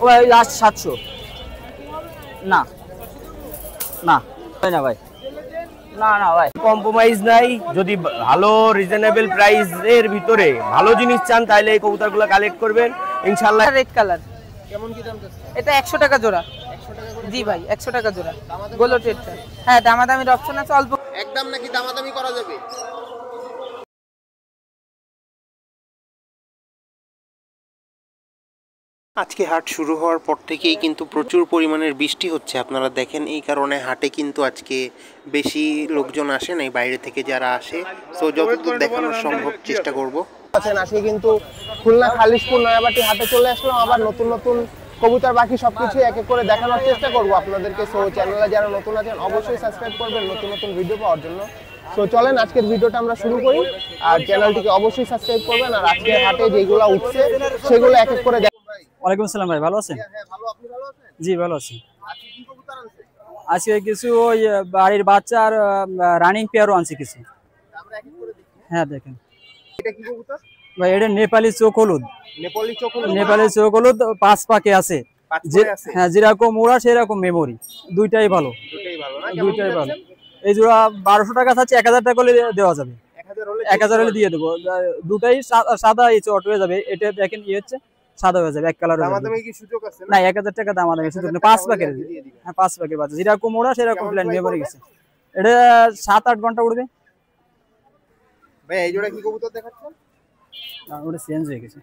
ভাই লাস্ট 700। না না হয় না ভাই, না না ভাই কম্প্রোমাইজ নাই। যদি ভালো রিজনেবল প্রাইস এর ভিতরে ভালো জিনিস চান তাহলে এই কবুতরগুলো কালেক্ট করবেন ইনশাআল্লাহ। রেড কালার কেমন কি দাম যাচ্ছে? এটা 100 টাকা জোড়া। 100 টাকা করে? জি ভাই 100 টাকা জোড়া। গোল্ড রেডটা হ্যাঁ দামাদামির অপশন আছে অল্প। একদম নাকি দামাদামি করা যাবে? আজকে হাট শুরু হওয়ার পর থেকেই কিন্তু প্রচুর পরিমাণের বৃষ্টি হচ্ছে, আপনারা দেখেন। এই কারণে হাটে কিন্তু আজকে বেশি লোকজন আসে নাই বাইরে থেকে যারা আসে। সো যতদূর দেখানোর সম্ভব চেষ্টা করব। আজকে কিন্তু খুলনা খালিশপুর নয়াবাটি হাটে চলে আসলাম। আবার নতুন নতুন কবুতর বাকি সবকিছু এক এক করে দেখানোর চেষ্টা করব আপনাদেরকে। সো চ্যানেলে যারা নতুন আছেন অবশ্যই সাবস্ক্রাইব করবেন নতুন নতুন ভিডিও পাওয়ার জন্য। তো চলেন আজকের ভিডিওটা আমরা শুরু করি, আর চ্যানেলটিকে অবশ্যই সাবস্ক্রাইব করবেন। আর আজকে হাটে যেগুলো উঠছে সেগুলো এক এক করে। ওয়ালাইকুম আসসালাম ভাই, ভালো আছেন? হ্যাঁ ভালো, আপনি ভালো আছেন? জি ভালো আছি। আজকে কি কবুতর আনছেন? আজকে কিছু ওই বাড়ির বাচ্চা আর রানিং পেয়ারও আনছি কিছু। আমরা এক এক করে দেখি। হ্যাঁ দেখেন এটা কি কবুতর? ভাই এটা নেপালি চোখ হলুদ। নেপালি চোখ হলুদ? নেপালি চোখ হলুদ 5 পাকে আছে। হ্যাঁ যেরকম ওরা সেরকম মেমোরি, দুইটাই ভালো। দুটোই ভালো না? দুইটাই ভালো। এই জোড়া 1200 টাকা আছে, 1000 টাকা করে দেওয়া যাবে। 1000 হলে দিয়ে দেবো। দুটাই সাদা এই চট হয়ে যাবে। এটা দেখেন কি হচ্ছে সাদা হয়ে যাবে, এক কালার হয়ে যাবে। কি সুযোগ আছে না 1000 টাকা দামাদামি সুযোগ নেই। 5 পাকের, হ্যাঁ 5 পাকের বাচ্চা যেরকম ওরা সেরকম প্ল্যান মেমোরি গেছে। এটা 7-8 ঘন্টা উড়বে ভাই। এই জোড়া কি কবুতর দেখাচ্ছেন? না ওটা চেঞ্জ হয়ে গেছে।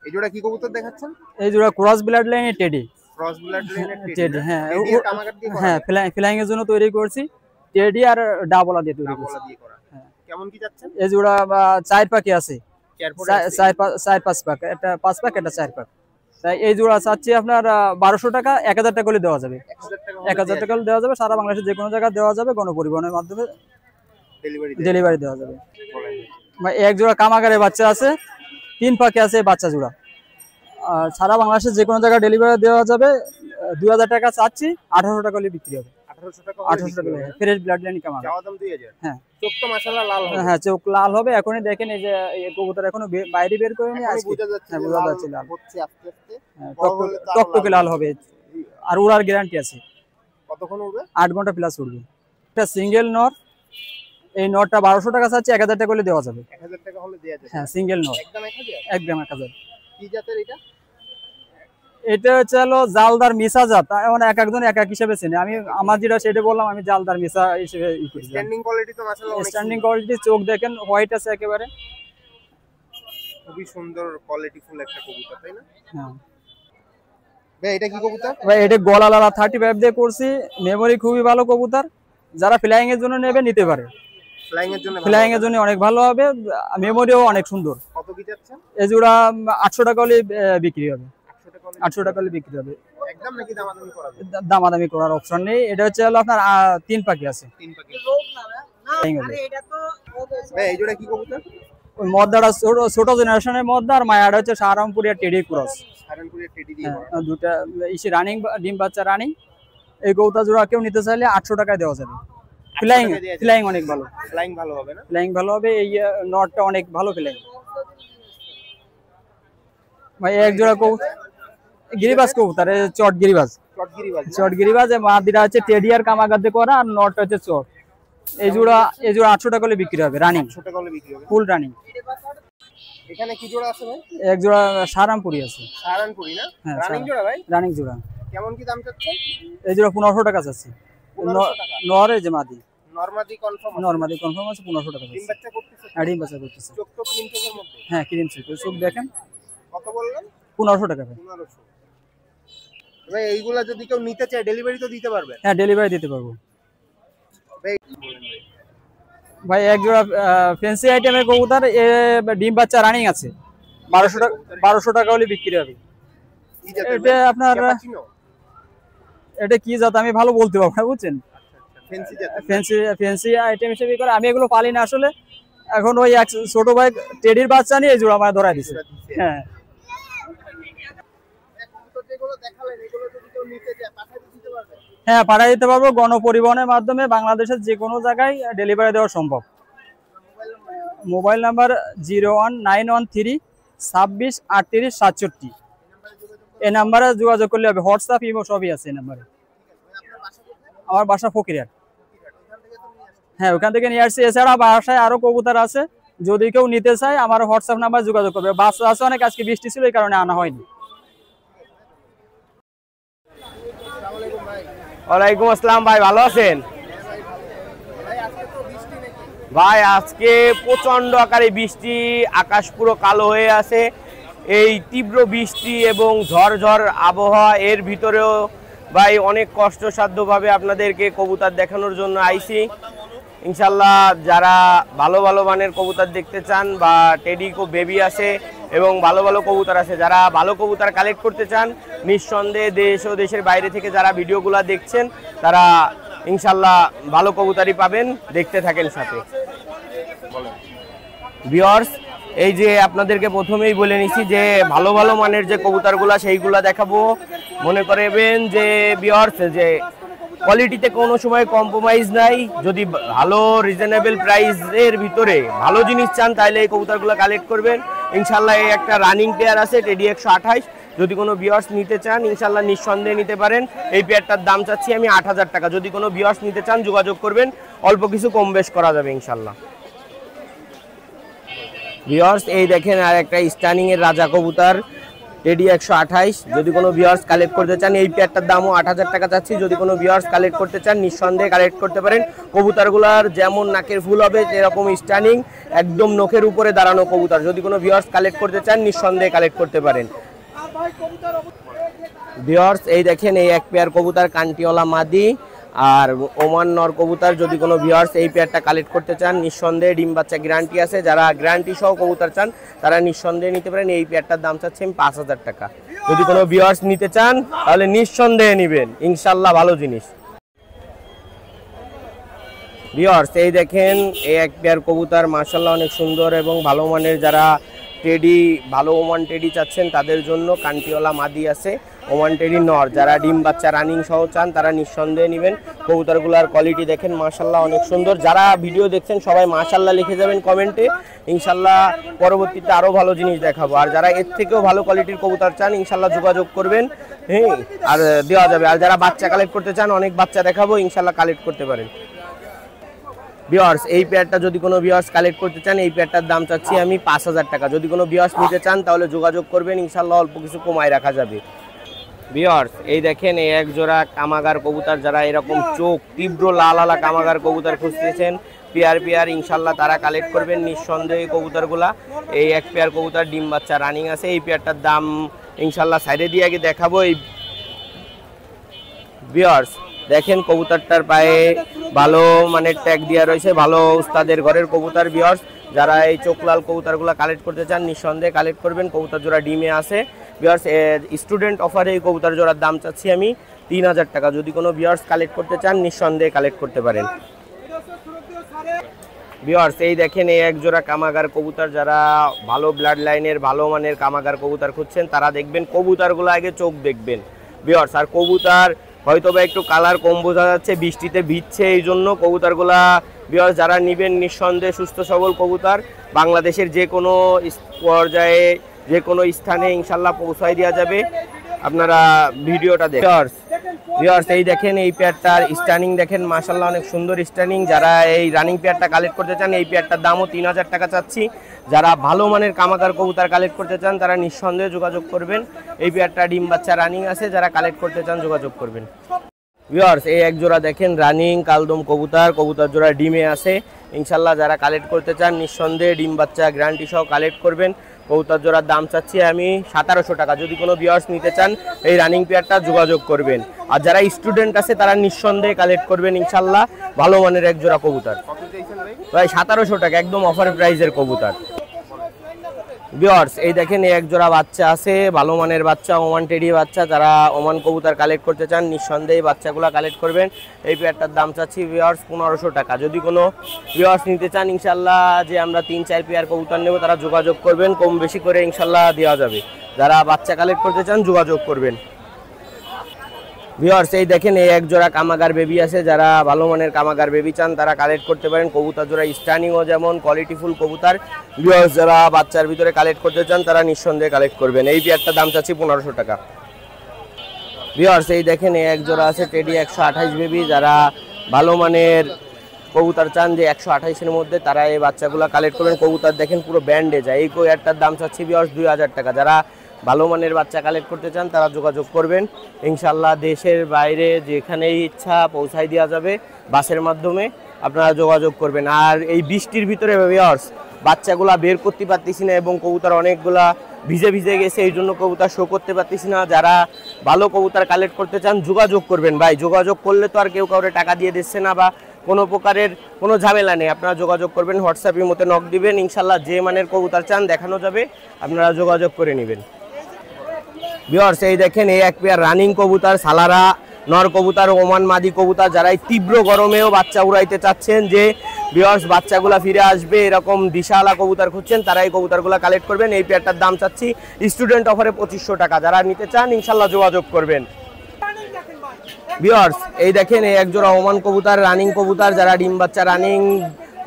এই জোড়া কি কবুতর দেখাচ্ছেন? এই জোড়া ক্রস ব্লাড লাইনের টেডি। ক্রস ব্লাড লাইনের টেডি, হ্যাঁ কামাগার দিয়ে করা? হ্যাঁ ফ্লাইং এর জন্য তৈরি করছি। টেডি আর ডাবলা দিয়ে তৈরি করছি। ডাবলা দিয়ে করা। হ্যাঁ কেমন কি যাচ্ছেন? এই জোড়া 4 পাকে আছে, 4-5 পাক। এটা 5 পাক, এটা 4 পাক। তাই এই জোড়া চাচ্ছি আপনার 1200 টাকা। 1000 টাকা করে দেওয়া যাবে। 1000 টাকা দেওয়া যাবে, সারা বাংলাদেশে যে কোনো জায়গায় দেওয়া যাবে, গণপরিবহনের মাধ্যমে ডেলিভারি দেওয়া যাবে। এক জোড়া কামাগারের বাচ্চা আছে, 3 পাকে আছে বাচ্চা জোড়া। আর সারা বাংলাদেশে যে কোনো জায়গায় ডেলিভারি দেওয়া যাবে। 2000 টাকা চাচ্ছি, 1800 টাকা হলে বিক্রি হবে। 1800 টাকা ফ্রেশ ব্লাড লাইন কামাগার। চাওয়া দাম 2000। হ্যাঁ চোখ তো মাশাআল্লাহ লাল হবে। হ্যাঁ চোখ লাল হবে। এখনই দেখেন এই যে এই কবুতর এখনো বাইরে বের করেনি, আজকে বোঝা যাচ্ছে লাল হচ্ছে আস্তে আস্তে। টকটকে লাল হবে। আর উড়ার গ্যারান্টি আছে। কতক্ষণ উড়বে? 8 ঘন্টা প্লাস উড়বে। এটা সিঙ্গেল নর। এই নরটা 1200 টাকা চাচ্ছি, 1000 টাকা হলে দেওয়া যাবে। 1000 টাকা হলে দেয়া যাবে। হ্যাঁ সিঙ্গেল নর একদম 1000। একদম 1000। কি জাতের এটা? এটা হচ্ছে হলো জালদার মিসা জাত। মানে এক একজন এক এক হিসেবে চেনে। আমি আমার যেটা সেটা বললাম, আমি জালদার মিসা হিসেবে স্ট্যান্ডিং কোয়ালিটি তো মাশাআল্লাহ অনেক স্ট্যান্ডিং কোয়ালিটি। চোখ দেখেন হোয়াইট আছে একেবারে, খুবই সুন্দর কোয়ালিটিফুল একটা কবুতর, তাই না? হ্যাঁ ভাই এটা কি কবুতর? ভাই এটা গলা লালা 35 দিয়ে করছি। মেমোরি খুবই ভালো কবুতর। যারা ফ্লাইং এর জন্য নেবে নিতে পারে। ফ্লাইং এর জন্য অনেক ভালো হবে, মেমোরিও অনেক সুন্দর। কত কি যাচ্ছেন? এই জোড়া 800 টাকা হলে বিক্রি হবে। 800 টাকা হলে বিক্রি হবে। একদম নাকি দামাদামি করা যাবে? দামাদামি করার অপশন নেই। এটা হচ্ছে হলো আপনার 3 পাখি আছে। 3 পাখি। আরে এটা তো ভাই এই জোড়া কি কবুতর? ওই মদ্দাটা ছোট জেনারেশনের মদ্দা, আর মায়াটা হচ্ছে সাহারামপুরিয়া টেডি ক্রস। সাহারামপুরিয়া টেডি দিয়ে করা। দুটো ইসি রানিং, ডিম বাচ্চা রানিং। এই কবুতর জোড়া কেউ নিতে চাইলে 800 টাকায় দেওয়া যাবে। ফ্লাইং অনেক ভালো। ফ্লাইং ভালো হবে না? ফ্লাইং ভালো হবে। এই নটটা অনেক ভালো ফ্লাইং। ভাই এক জোড়া কবুতর গিরিবাজ কবুতর, চট গিরিবাজ। চট গিরিবাজ মাদিরা হচ্ছে টেডি আর কামাগার দিয়ে করা, আর নটটা হচ্ছে চট। এই জোড়া 800 টাকা হলে বিক্রি হবে। রানিং 800 টাকা হলে বিক্রি হবে, ফুল রানিং। এখানে কি জোড়া আছে ভাই? এক জোড়া সাহারামপুরি আছে। সাহারামপুরি না? হ্যাঁ রানিং জোড়া ভাই? রানিং জোড়া। কেমন কি দাম চাচ্ছেন? এই জোড়া 1500 টাকা চাচ্ছি। নর এই যে মাদি। নরমাদি কনফার্ম? নরমাদি কনফার্ম আছে, 1500 টাকা। ডিম বাচ্চা করতেছে? হ্যাঁ ডিম বাচ্চা করতেছে। চোখ তো ক্রিম চোখের মধ্যে? হ্যাঁ ক্রিম চোখ। চোখ দেখেন। কত বললেন? 1500 টাকা। 1500। ভাই এইগুলা যদি কেউ নিতে চায় ডেলিভারি তো দিতে পারবেন? হ্যাঁ ডেলিভারি দিতে পারবো ভাই। ভাই এক জোড়া ফ্যান্সি আইটেমের কবুতর, ডিম বাচ্চা রানিং আছে। 1200 টাকা হলে বিক্রি হবে। এটা আপনার এটা কি জাত আমি ভালো বলতে পারবো না, বুঝছেন? ফ্যান্সি আইটেম হিসেবে করে। আমি এগুলো পালি না আসলে। এখন ওই এক ছোট ভাই টেডির বাচ্চা নিয়ে এই জোড়া আমার ধরাই দিছে। হ্যাঁ হ্যাঁ পাঠিয়ে দিতে পারবো। গণপরিবহনের মাধ্যমে বাংলাদেশের যে কোনো জায়গায় ডেলিভারি দেওয়া সম্ভব। Mobile number 01913 26 38 67। এই নাম্বারে যোগাযোগ করলে হবে, হোয়াটসঅ্যাপ ইমো সবই আছে এই নাম্বারে। আমার বাসা ফকিরহাট। হ্যাঁ, ওখান থেকে নিয়ে আসছি। এছাড়া বাসায় আরো কবুতর আছে, যদি কেউ নিতে চায় আমার হোয়াটসঅ্যাপ নাম্বার যোগাযোগ করবে। বাচ্চা আছে অনেক, আজকে বৃষ্টি ছিল এই কারণে আনা হয়নি। ওয়ালাইকুম আসসালাম ভাই, ভালো আছেন? ভাই আজকে প্রচন্ড আকারে বৃষ্টি, আকাশ পুরো কালো হয়ে আছে। এই তীব্র বৃষ্টি এবং ঝড় আবহাওয়া এর ভিতরেও ভাই অনেক কষ্টসাধ্যভাবে আপনাদেরকে কবুতর দেখানোর জন্য আইছি। ইনশাল্লাহ যারা ভালো ভালো মানের কবুতর দেখতে চান বা টেডি বেবি আছে এবং ভালো ভালো কবুতর আছে, যারা ভালো কবুতর কালেক্ট করতে চান, নিঃসন্দেহে দেশ ও দেশের বাইরে থেকে যারা ভিডিওগুলো দেখছেন তারা ইনশাল্লাহ ভালো কবুতরই পাবেন। দেখতে থাকেন সাথে। ভিউয়ার্স, এই যে আপনাদেরকে প্রথমেই বলে নিছি যে ভালো ভালো মানের যে কবুতরগুলা সেইগুলা দেখাবো। মনে করবেন যে ভিউয়ার্স যে কোয়ালিটিতে কোনো সময় কম্প্রোমাইজ নাই। যদি ভালো রিজনেবল প্রাইসের ভিতরে ভালো জিনিস চান তাহলে এই কবুতরগুলো কালেক্ট করবেন। ইনশাল্লাহ এই একটা রানিং পেয়ার আছে টেডি 128, যদি কোনো ভিউয়ার্স নিতে চান ইনশাল্লাহ নিঃসন্দেহে নিতে পারেন। এই পেয়ারটার দাম চাচ্ছি আমি 8000 টাকা। যদি কোনো ভিউয়ার্স নিতে চান যোগাযোগ করবেন, অল্প কিছু কম বেশ করা যাবে ইনশাল্লাহ। ভিউয়ার্স এই দেখেন আর একটা স্টানিং এর রাজা কবুতর টেডি 128, যদি কোনো ভিউয়ার্স কালেক্ট করতে চান এই পেয়ারটার দামও 8000 টাকা চাচ্ছি। যদি কোনো ভিউয়ার্স কালেক্ট করতে চান নিঃসন্দেহে কালেক্ট করতে পারেন। কবুতরগুলোর যেমন নাকের ফুল হবে এরকম স্টানিং, একদম নখের উপরে দাঁড়ানো কবুতর। যদি কোনো ভিউয়ার্স কালেক্ট করতে চান নিঃসন্দেহে কালেক্ট করতে পারেন। ভিউয়ার্স এই দেখেন এই এক পেয়ার কবুতর কান্টিওয়ালা মাদি আর ওমান নর কবুতর। যদি কোনো ভিউয়ার্স এই পেয়ারটা কালেক্ট করতে চান নিঃসন্দেহে ডিম বাচ্চা গ্যারান্টি আছে। যারা গ্যারান্টি সহ কবুতর চান তারা নিঃসন্দেহে নিতে পারেন। এই পেয়ারটার দাম চাচ্ছি আমি 5000 টাকা। যদি কোনো ভিউয়ার্স নিতে চান তাহলে নিঃসন্দেহে নেবেন, ইনশাল্লাহ ভালো জিনিস। ভিউয়ার্স এই দেখেন এই এক পেয়ার কবুতর মাশাআল্লাহ অনেক সুন্দর এবং ভালো মানের। যারা টেডি ভালো ওমান টেডি চাচ্ছেন তাদের জন্য কান্টিওয়ালা মাদি আছে, ওমান টেডি নর। যারা ডিম বাচ্চা রানিং সহ চান তারা নিঃসন্দেহে নেবেন। কবুতরগুলোর কোয়ালিটি দেখেন মাশাআল্লাহ অনেক সুন্দর। যারা ভিডিও দেখছেন সবাই মাশাআল্লাহ লিখে যাবেন কমেন্টে, ইনশাল্লাহ পরবর্তীতে আরও ভালো জিনিস দেখাবো। আর যারা এর থেকেও ভালো কোয়ালিটির কবুতর চান ইনশাল্লাহ যোগাযোগ করবেন, হ্যাঁ, আর দেওয়া যাবে। আর যারা বাচ্চা কালেক্ট করতে চান অনেক বাচ্চা দেখাবো, ইনশাল্লাহ কালেক্ট করতে পারেন। ভিউয়ার্স এই পেয়ারটা যদি কোনো ভিউয়ার্স কালেক্ট করতে চান এই পেয়ারটার দাম চাচ্ছি আমি 5000 টাকা। যদি কোনো ভিউয়ার্স নিতে চান তাহলে যোগাযোগ করবেন, ইনশাল্লাহ অল্প কিছু কমায় রাখা যাবে। ভিউয়ার্স এই দেখেন এই এক জোড়া কামাগার কবুতর। যারা এরকম চোখ তীব্র লাল আলা কামাগার কবুতর খুঁজতেছেন পেয়ার ইনশাল্লাহ তারা কালেক্ট করবেন নিঃসন্দেহে কবুতরগুলা। এই এক পেয়ার কবুতর ডিম বাচ্চা রানিং আছে। এই পেয়ারটার দাম ইনশাল্লাহ সাইডে দিয়ে আগে দেখাবো। এই ভিউয়ার্স দেখেন কবুতরটার পায়ে ভালো মানে ট্যাগ দেওয়া রয়েছে, ভালো উস্তাদের ঘরের কবুতর। ভিউয়ার্স যারা এই চোখলাল কবুতরগুলো কালেক্ট করতে চান নিঃসন্দেহে কালেক্ট করবেন। কবুতর জোড়া ডিমে আছে। ভিউয়ার্স স্টুডেন্ট অফারে এই কবুতর জোড়ার দাম চাচ্ছি আমি 3000 টাকা। যদি কোনো ভিউয়ার্স কালেক্ট করতে চান নিঃসন্দেহে কালেক্ট করতে পারেন। ভিউয়ার্স এই দেখেন এই এক জোড়া কামাগার কবুতর। যারা ভালো ব্লাড লাইনের ভালো মানের কামাগার কবুতর খুঁজছেন তারা দেখবেন কবুতরগুলো আগে চোখ দেখবেন ভিউয়ার্স। আর কবুতর হয়তো বা একটু কালার কম বোঝা যাচ্ছে, বৃষ্টিতে ভিজছে, এই জন্য কবুতরগুলা ভিউয়ার্স যারা নেবেন নিঃসন্দেহে সুস্থ সবল কবুতর বাংলাদেশের যে কোনো পর্যায়ে যে কোনো স্থানে ইনশাল্লাহ পৌঁছায় দেওয়া যাবে। আপনারা ভিডিওটা দেখেন। ভিউয়ার্স এই দেখেন এই পেয়ারটার স্টানিং দেখেন মাশাআল্লাহ অনেক সুন্দর স্টানিং। যারা এই রানিং পেয়ারটা কালেক্ট করতে চান এই পেয়ারটার দামও 3000 টাকা চাচ্ছি। যারা ভালো মানের কামাগার কবুতর কালেক্ট করতে চান তারা নিঃসন্দেহে যোগাযোগ করবেন। এই পেয়ারটা ডিম বাচ্চা রানিং আছে, যারা কালেক্ট করতে চান যোগাযোগ করবেন। ভিউয়ার্স এই এক জোড়া দেখেন রানিং কালদম কবুতর, কবুতর জোড়া ডিমে আছে। ইনশাল্লাহ যারা কালেক্ট করতে চান নিঃসন্দেহে ডিম বাচ্চা গ্যারান্টি সহ কালেক্ট করবেন। কবুতর জোড়ার দাম চাচ্ছি আমি 1700 টাকা। যদি কোনো ভিউয়ার্স নিতে চান এই রানিং পেয়ারটা যোগাযোগ করবেন। আর যারা স্টুডেন্ট আছে তারা নিঃসন্দেহে কালেক্ট করবেন ইনশাল্লাহ ভালো মানের এক জোড়া কবুতর। প্রায় 1700 টাকা একদম অফার প্রাইজের কবুতর। ভিউয়ার্স এই দেখেন এই এক জোড়া বাচ্চা আছে, ভালো মানের বাচ্চা, ওমান টেডি বাচ্চা। যারা ওমান কবুতর কালেক্ট করতে চান নিঃসন্দেহে বাচ্চাগুলো কালেক্ট করবেন। এই পেয়ারটার দাম চাচ্ছি ভিউয়ার্স 1500 টাকা। যদি কোনো ভিউয়ার্স নিতে চান ইনশাল্লাহ যে আমরা 3-4 পেয়ার কবুতর নেব তারা যোগাযোগ করবেন, কম বেশি করে ইনশাল্লাহ দেওয়া যাবে। যারা বাচ্চা কালেক্ট করতে চান যোগাযোগ করবেন। ভিউয়ার্স এই দেখেন এই এক জোড়া কামাগার বেবি আছে। যারা ভালো মানের কামাগার বেবি চান তারা কালেক্ট করতে পারেন। কবুতর জোড়া স্টানিংও যেমন কোয়ালিটিফুল কবুতর। ভিউয়ার্স যারা বাচ্চার ভিতরে কালেক্ট করতে চান তারা নিঃসন্দেহে কালেক্ট করবেন। এই পেয়ারটার দাম চাচ্ছি 1500 টাকা। ভিউয়ার্স এই দেখেন এই এক জোড়া আছে টেডি 128 বেবি, যারা ভালো মানের কবুতর চান যে 128 এর মধ্যে, তারা এই বাচ্চাগুলো কালেক্ট করবেন। কবুতর দেখেন পুরো ব্যান্ডে যায়। এই কোয়ারটার দাম চাচ্ছি ভিউয়ার্স 2000 টাকা। যারা ভালো মানের বাচ্চা কালেক্ট করতে চান তারা যোগাযোগ করবেন। ইনশাল্লাহ দেশের বাইরে যেখানেই ইচ্ছা পৌঁছায় দেওয়া যাবে বাসের মাধ্যমে, আপনারা যোগাযোগ করবেন। আর এই বৃষ্টির ভিতরে ভিউয়ার্স বাচ্চাগুলা বের করতে পারতেছি না এবং কবুতর অনেকগুলা ভিজে ভিজে গেছে, এই জন্য কবুতর শো করতে পারতেছি না। যারা ভালো কবুতর কালেক্ট করতে চান যোগাযোগ করবেন ভাই। যোগাযোগ করলে তো আর কেউ কাউরে টাকা দিয়ে দিচ্ছে না বা কোনো প্রকারের কোনো ঝামেলা নেই। আপনারা যোগাযোগ করবেন, হোয়াটসঅ্যাপের মধ্যে নক দিবেন, ইনশাল্লাহ যে মানের কবুতর চান দেখানো যাবে, আপনারা যোগাযোগ করে নেবেন। ভিউয়ার্স এই দেখেন এই এক পেয়ার রানিং কবুতর, সালারা নর কবুতর, ওমান মাদি কবুতর। যারা এই তীব্র গরমেও বাচ্চা উড়াইতে চাচ্ছেন যে ভিউয়ার্স বাচ্চাগুলা ফিরে আসবে এরকম দিশালা কবুতর খুঁজছেন, তারা এই কবুতরগুলো কালেক্ট করবেন। এই পেয়ারটার দাম চাচ্ছি স্টুডেন্ট অফারে 2500 টাকা। যারা নিতে চান ইনশাল্লাহ যোগাযোগ করবেন। ভিউয়ার্স এই দেখেন এই এক জোড়া ওমান কবুতর, রানিং কবুতর। যারা ডিম বাচ্চা রানিং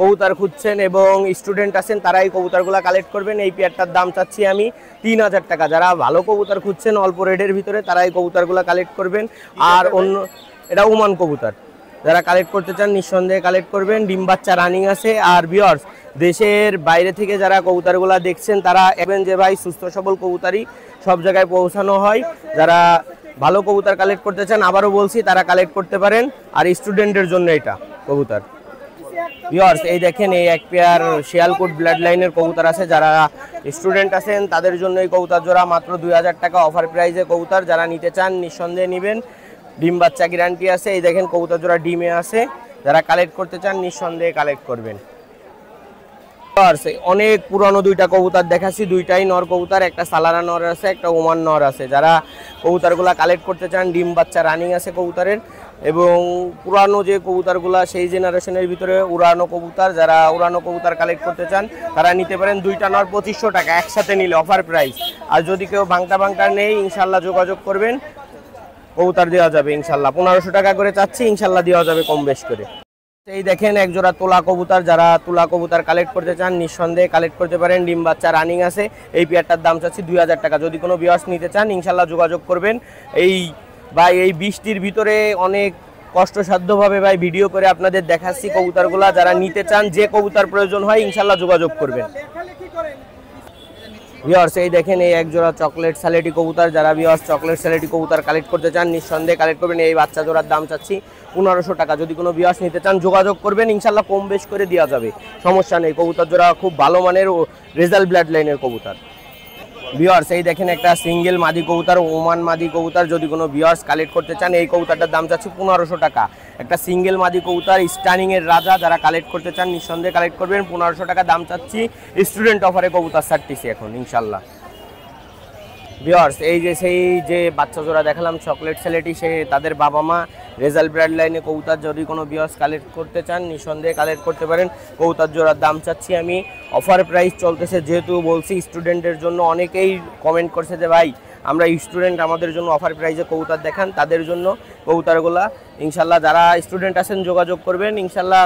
কবুতর খুঁজছেন এবং স্টুডেন্ট আছেন তারা এই কবুতরগুলো কালেক্ট করবেন। এই পেয়ারটার দাম চাচ্ছি আমি 3000 টাকা। যারা ভালো কবুতর খুঁজছেন অল্প রেটের ভিতরে তারা এই কবুতরগুলো কালেক্ট করবেন। আর অন্য এটা ওমান কবুতর, যারা কালেক্ট করতে চান নিঃসন্দেহে কালেক্ট করবেন। ডিম বাচ্চা রানিং আছে। আর ভিউয়ার্স দেশের বাইরে থেকে যারা কবুতরগুলো দেখছেন তারা এবেন যে ভাই সুস্থ সবল কবুতরই সব জায়গায় পৌঁছানো হয়। যারা ভালো কবুতর কালেক্ট করতে চান আবারও বলছি তারা কালেক্ট করতে পারেন। আর স্টুডেন্টের জন্য এটা কবুতর। ভিউয়ার্স এই দেখেন এই এক পেয়ার শিয়ালকোট ব্লাড লাইনের কবুতর আছে। যারা স্টুডেন্ট আছেন তাদের জন্য এই কবুতর জোড়া মাত্র 2000 টাকা অফার প্রাইসে কবুতর। যারা নিতে চান নিঃসন্দেহে নেবেন, ডিম বাচ্চা গ্যারান্টি আছে। এই দেখেন কবুতর জোড়া ডিমে আছে। যারা কালেক্ট করতে চান নিঃসন্দেহে কালেক্ট করবেন। অনেক পুরানো দুইটা কবুতর দেখাচ্ছি, দুইটাই নর কবুতর, একটা সালারা নর আছে একটা ওমান নর আছে। যারা কবুতরগুলা কালেক্ট করতে চান ডিম বাচ্চা রানিং আছে কবুতরের এবং পুরানো যে কবুতরগুলা সেই জেনারেশনের ভিতরে উড়ানো কবুতর, যারা উড়ানো কবুতর কালেক্ট করতে চান তারা নিতে পারেন। দুইটা নর 2500 টাকা একসাথে নিলে অফার প্রাইস। আর যদি কেউ ভাঙটা নেই ইনশাল্লাহ যোগাযোগ করবেন, কবুতর দেওয়া যাবে ইনশাল্লাহ। 1500 টাকা করে চাচ্ছি, ইনশাল্লাহ দেওয়া যাবে কম বেশ করে। এই দেখেন এক জোড়া তোলা কবুতর, যারা তুলা কবুতর কালেক্ট করতে চান নিঃসন্দেহে কালেক্ট করতে পারেন। ডিম বাচ্চা রানিং আছে। এই পেয়ারটার দাম চাচ্ছি 2000 টাকা। যদি কোনো ভিউয়ার্স নিতে চান ইনশাল্লাহ যোগাযোগ করবেন। এই বৃষ্টির ভিতরে অনেক কষ্টসাধ্যভাবে ভাই ভিডিও করে আপনাদের দেখাচ্ছি কবুতরগুলা। যারা নিতে চান যে কবুতর প্রয়োজন হয় ইনশাল্লাহ যোগাযোগ করবেন। ভিউয়ার্স এই দেখেন এই এক জোড়া চকলেট স্যালেটি কবুতর। যারা ভিউয়ার্স চকলেট স্যালেটি কবুতর কালেক্ট করতে চান নিঃসন্দেহে কালেক্ট করবেন। এই বাচ্চা জোড়ার দাম চাচ্ছি 1500 টাকা। যদি কোনো ভিউয়ার্স নিতে চান যোগাযোগ করবেন, ইনশাল্লাহ কম বেশ করে দেওয়া যাবে, সমস্যা নেই। কবুতর জোড়া খুব ভালো মানের ও রেজাল্ট ব্লাড লাইনের কবুতর। ভিউয়ার্স এই দেখেন একটা সিঙ্গেল মাদি কবুতর, ওমান মাদি কবুতর। যদি কোনো ভিউয়ার্স কালেক্ট করতে চান এই কবুতরটার দাম চাচ্ছি 1500 টাকা। একটা সিঙ্গেল মাদি কবুতর স্টানিং এর রাজা, যারা কালেক্ট করতে চান নিঃসন্দেহে কালেক্ট করবেন। 1500 টাকা দাম চাচ্ছি। স্টুডেন্ট অফারে কবুতর ছাড়তেছি এখন ইনশাল্লাহ। ভিউয়ার্স এই যে সেই যে বাচ্চা জোড়া দেখালাম চকলেট স্যালেটি, সে তাদের বাবা মা রেজাল্ট ব্লাড লাইনে কবুতর। যদি কোনো ভিউয়ার্স কালেক্ট করতে চান নিঃসন্দেহে কালেক্ট করতে পারেন। কবুতর জোড়ার দাম চাচ্ছি আমি অফার প্রাইস চলতেছে, যেহেতু বলছি স্টুডেন্টের জন্য। অনেকেই কমেন্ট করছে যে ভাই আমরা স্টুডেন্ট, আমাদের জন্য অফার প্রাইসে কবুতর দেখান। তাদের জন্য কবুতরগুলা ইনশাল্লাহ যারা স্টুডেন্ট আছেন যোগাযোগ করবেন, ইনশাল্লাহ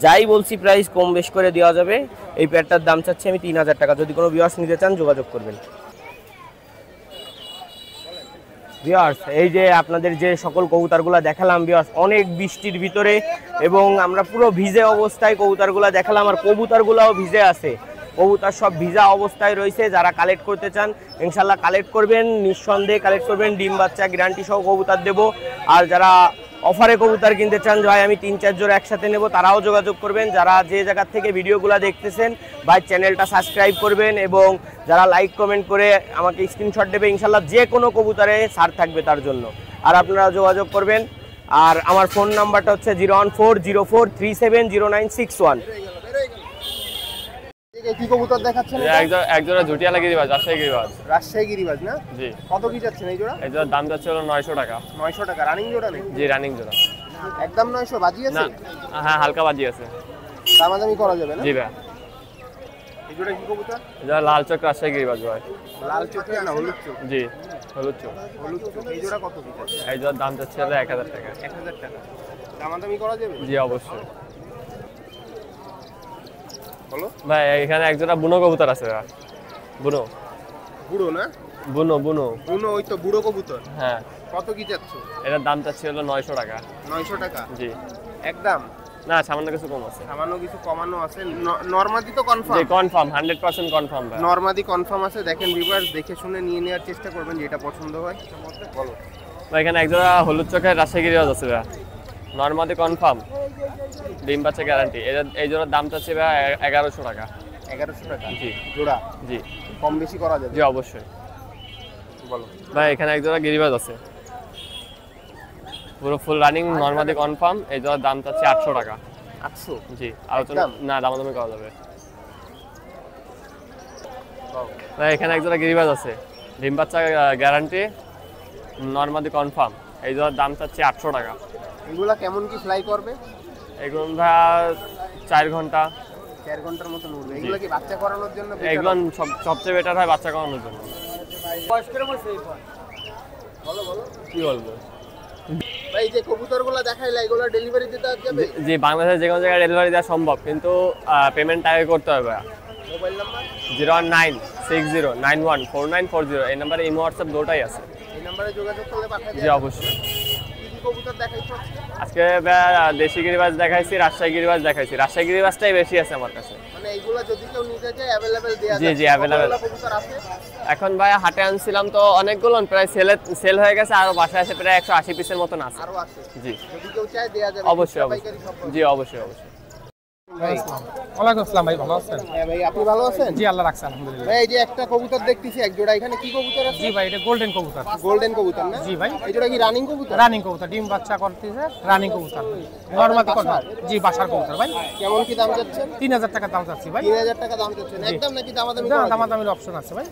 যাই বলছি প্রাইস কম বেশ করে দেওয়া যাবে। এই পেয়ারটার দাম চাচ্ছি আমি 3000 টাকা। যদি কোনো ভিউয়ার্স নিতে চান যোগাযোগ করবেন। ভিউয়ার্স এই যে আপনাদের যে সকল কবুতরগুলো দেখালাম ভিউয়ার্স অনেক বৃষ্টির ভিতরে এবং আমরা পুরো ভিজে অবস্থায় কবুতরগুলো দেখালাম। আর কবুতরগুলোও ভিজে আছে, কবুতর সব ভিজা অবস্থায় রয়েছে। যারা কালেক্ট করতে চান ইনশাল্লাহ কালেক্ট করবেন, নিঃসন্দেহে কালেক্ট করবেন। ডিম বাচ্চা গ্যারান্টি সহ কবুতর দেবো। আর যারা অফারে কবুতর কিনতে চান ভাই আমি 3-4 জোড়া একসাথে নেব, তারাও যোগাযোগ করবেন। যারা যে জায়গার থেকে ভিডিওগুলো দেখতেছেন ভাই চ্যানেলটা সাবস্ক্রাইব করবেন এবং যারা লাইক কমেন্ট করে আমাকে স্ক্রিনশট দেবে ইনশাল্লাহ যে কোনো কবুতরে ছাড় থাকবে তার জন্য। আর আপনারা যোগাযোগ করবেন। আর আমার ফোন নাম্বারটা হচ্ছে 01404370961। কি কবুতর দেখাচ্ছেন? এক জোড়া ঝুটিয়া লাগিয়ে দিবা, রাজশাহী গিরিবাজ না? জি। কত কি যাচ্ছেন এই জোড়া? এই জোড়ার দাম যাচ্ছে হলো 900 টাকা। 900 টাকা রানিং জোড়া নেই? জি রানিং জোড়া। একদম 900 বাজি আছে? হ্যাঁ হালকা বাজি আছে। দামাদামি করা যাবে না? জি ভাই। এই জোড়া কি কবুতর? এটা লাল চোখ রাজশাহী গিরিবাজ ভাই। লাল চোখ না হলুদ চোখ? জি হলুদ চোখ। হলুদ চোখ। এই জোড়া কত কি যাচ্ছে? এই জোড়ার দাম যাচ্ছে হলো 1000 টাকা। 1000 টাকা। দামাদামি করা যাবে? জি অবশ্যই। বলো ভাই এখানে এক জোড়া বুনো কবুতর আছে ভাই। বুনো বুড়ো না? বুনো বুনো। বুনো, ওই তো বুড়ো কবুতর। হ্যাঁ। কত কি যাচ্ছ? এটার দাম চাচ্ছি হলো 900 টাকা। 900 টাকা? জি। একদম না, সামান্য কিছু কম আছে। সামান্য কিছু কমানো আছে। নরমাদি তো কনফার্ম? জি কনফার্ম, 100% কনফার্ম ভাই। নরমাদি কনফার্ম আছে। দেখেন ভিউয়ার্স, দেখে শুনে নিয়ে নেওয়ার চেষ্টা করবেন, যেটা পছন্দ হয়। বলো ভাই, এখানে একজোড়া হলুদ চোখের রাজশাহী গিরিবাজ আছে ভাই, নরমাদি কনফার্ম, ডিম বাচ্চা গ্যারান্টি। এই জোড়ার দাম চাচ্ছি ভাই 1100 টাকা। 1100 টাকা জি জোড়া? জি। কম বেশি করা যাবে? জি অবশ্যই। বলো ভাই, এখানে একজোড়া গিরিবাজ আছে, পুরো ফুল রানিং, নরমাদি কনফার্ম। এই জোড়ার দাম চাচ্ছি 800 টাকা। 800? জি। আলোচনা না, দামাদামি করা যাবে। ভাই, এখানে একজোড়া গিরিবাজ আছে, ডিম বাচ্চা গ্যারান্টি, নরমাদি কনফার্ম। এই জোড়ার দাম চাচ্ছি 800 টাকা। এগুলা কেমন কি ফ্লাই করবে? এগুলো ভাই 4 ঘন্টা। 4 ঘন্টার মতো উড়বে। এগুলা কি বাচ্চা করানোর জন্য? এগুলো সবচেয়ে বেটার হয় বাচ্চা করানোর জন্য। বলো বলো কি বলবো ভাই, যে কবুতরগুলো দেখাইলা, এগুলা ডেলিভারি দিতে যাবে? জি, বাংলাদেশে যে কোনো জায়গায় ডেলিভারি দেওয়া সম্ভব, কিন্তু পেমেন্ট আগে করতে হবে। Mobile number? 01960914940। এই নাম্বারে ইমো হোয়াটসঅ্যাপ দুটোই আছে। এই নম্বরে যোগাযোগ করলে পাঠাবে? জি অবশ্যই। কি কি কবুতর দেখাইছো আজকে দেশি গিরিবাজ দেখাইছি, রাজশাহী গিরিবাজ দেখাইছি। রাজশাহী গিরিবাজটাই বেশি আছে আমার কাছে। মানে এইগুলা যদি কেউ নিতে চায় अवेलेबल দেয়া জি যায়? জি अवेलेबल কবুতর আছে এখন ভাই। হাটে আনছিলাম তো অনেকগুলো, প্রায় সেল হয়ে গেছে, আর বাসায় আছে প্রায় 180 পিসের মতন আছে। আরো আছে? জি যদি কেউ চায় দেয়া যাবে? অবশ্যই অবশ্যই। জি অবশ্যই অবশ্যই। ভাই ওয়ালাইকুম আসসালাম ভাই, ভালো আছেন? হ্যাঁ ভাই, আপনি ভালো আছেন? জি আল্লাহ রাখছে আলহামদুলিল্লাহ। ভাই, এই যে একটা কবুতর দেখতেছি এক জোড়া, এখানে কি কবুতর আছে? জি ভাই, এটা গোল্ডেন কবুতর। গোল্ডেন কবুতর না? জি ভাই। এই জোড়া কি রানিং কবুতর? রানিং কবুতর, ডিম বাচ্চা করতেছে, রানিং কবুতর, নরমাদি কবুতর। জি, বাসার কবুতর ভাই। কেমন কি দাম যাচ্ছেন? 3000 টাকা দাম চাচ্ছি ভাই। 3000 টাকা দাম যাচ্ছেন একদম, নাকি দামাদামি করা যাবে? দামাদামির অপশন আছে ভাই।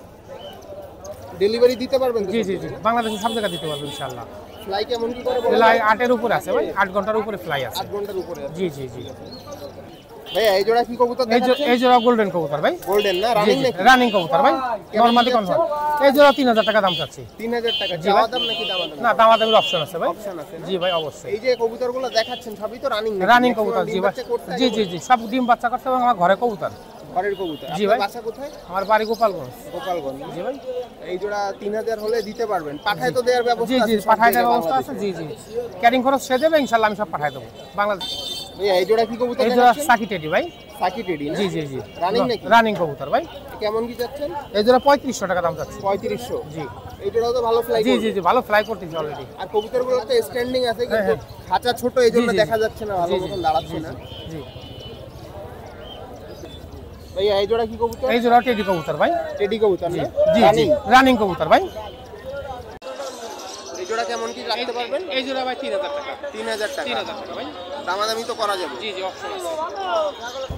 ডেলিভারি দিতে পারবেন তো? জি জি জি, বাংলাদেশে সব জায়গায় দিতে পারবো ইনশাআল্লাহ। ফ্লাই কেমন কি করে বলেন? ফ্লাই 8 উপরে আছে ভাই, 8 ঘন্টার উপরে ফ্লাই আছে। 8 ঘন্টার উপরে আছে। জি জি জি। ভাই, এই জোড়া কি কবুতর দেখাচ্ছেন? এই জোড়া গোল্ডেন কবুতর ভাই। গোল্ডেন না? জি রানিং জি, নাকি? রানিং কবুতর ভাই, নরমাদি কনফার্ম। এই জোড়া 3000 টাকা দাম চাচ্ছি। 3000 টাকা জি চাওয়া ভাই। দাম নাকি দামাদামি? না, দামাদামির অপশন আছে ভাই। অপশন আছে না? জি ভাই অবশ্যই। এই যে কবুতরগুলো দেখাচ্ছেন সবই তো রানিং? রানিং কবুতর জি ভাই। জি জি জি, সব ডিম বাচ্চা করতে এবং আমার ঘরে কবুতর। ঘরের কবুতর? জি আপনার ভাই। বাসা কোথায়? আমার বাড়ি গোপালগঞ্জ। গোপালগঞ্জ। জি ভাই। এই জোড়া 3000 হলে দিতে পারবেন? পাঠায় তো দেওয়ার ব্যবস্থা জি আছে? জি, সব পাঠায় দেওয়ার জায়গায় ব্যবস্থা আছে। বাংলাদেশে। জি জি, ক্যারিং খরচ সে দেবে ইনশাআল্লাহ, আমি সব পাঠায় দেবো বাংলাদেশ। ভাইয়া, এই জোড়া কি কবুতর এই জোড়া দেখাচ্ছেন? সাকি টেডি ভাই। সাকি টেডি না? জি জি জি, রানিং নাকি? রানিং কবুতর ভাই। কেমন কি যাচ্ছেন? এই জোড়া 3500 টাকা দাম যাচ্ছে। 3500? জি এই জোড়াও তো ভালো ফ্লাই জি করবে। জি জি, ভালো ফ্লাই করতেছি অলরেডি। আর কবুতরগুলো তো স্ট্যান্ডিং আছে, কিন্তু হ্যাঁ। খাঁচা ছোট, এই জন্য জি, জি, দেখা যাচ্ছে না, ভালো জি, জি, মতন দাঁড়াচ্ছে না। জি। ভাইয়া, এই জোড়া কি কবুতর? এই জোড়া টেডি কবুতর ভাই। টেডি কবুতর জি না? জি জি, রানিং? রানিং কবুতর ভাই। এই জোড়া কেমন কি রাখতে পারবেন? এই জোড়া ভাই 3000 টাকা। 3000 টাকা? 3000 টাকা ভাই। দামাদামি তো করা যাবে? জি জি, অপশন আছে।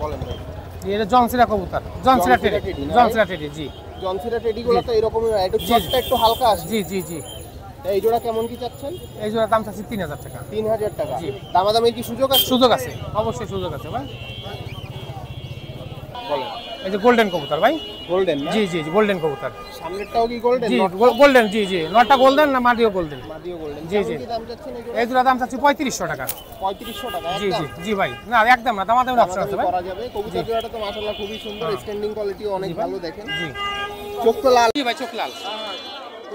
বলেন ভাই। জি, এটা জনসিরা কবুতর, জনসিরা টেডি, টেডি না? জনসিরা টেডি। জি জনসিরা টেডিগুলো তো এরকমই হয়, একটু চটটা একটু হালকা আসে। জি জি জি। এই জোড়া কেমন কি চাচ্ছেন? এই জোড়া দাম চাচ্ছি 3000 টাকা। 3000 টাকা? জি। দামাদামির কি সুযোগ আছে? সুযোগ আছে, অবশ্যই সুযোগ আছে ভাই। বলেন। এই যে গোল্ডেন কবুতর ভাই। গোল্ডেন না? জি জি জি, গোল্ডেন কবুতর। সামনেরটাও কি গোল্ডেন? জি গোল্ডেন, জি জি, নটটা গোল্ডেন না মাদিও গোল্ডেন। মাদিও গোল্ডেন? জি, জি। কেমন কি দাম চাচ্ছেন এই জোড়া? এই জোড়া দাম চাচ্ছি 3500 টাকা। 3500 টাকা জি জি একদম? জি ভাই, না একদম না, দামাদামির অপশন আছে দামাদামি ভাই। করা যাবে। কবুতর জোড়াটা তো মাশাআল্লাহ খুবই সুন্দর, স্ট্যান্ডিং কোয়ালিটি অনেক ভালো। দেখেন জি চোখ তো লাল। জি ভাই, চোখ লাল।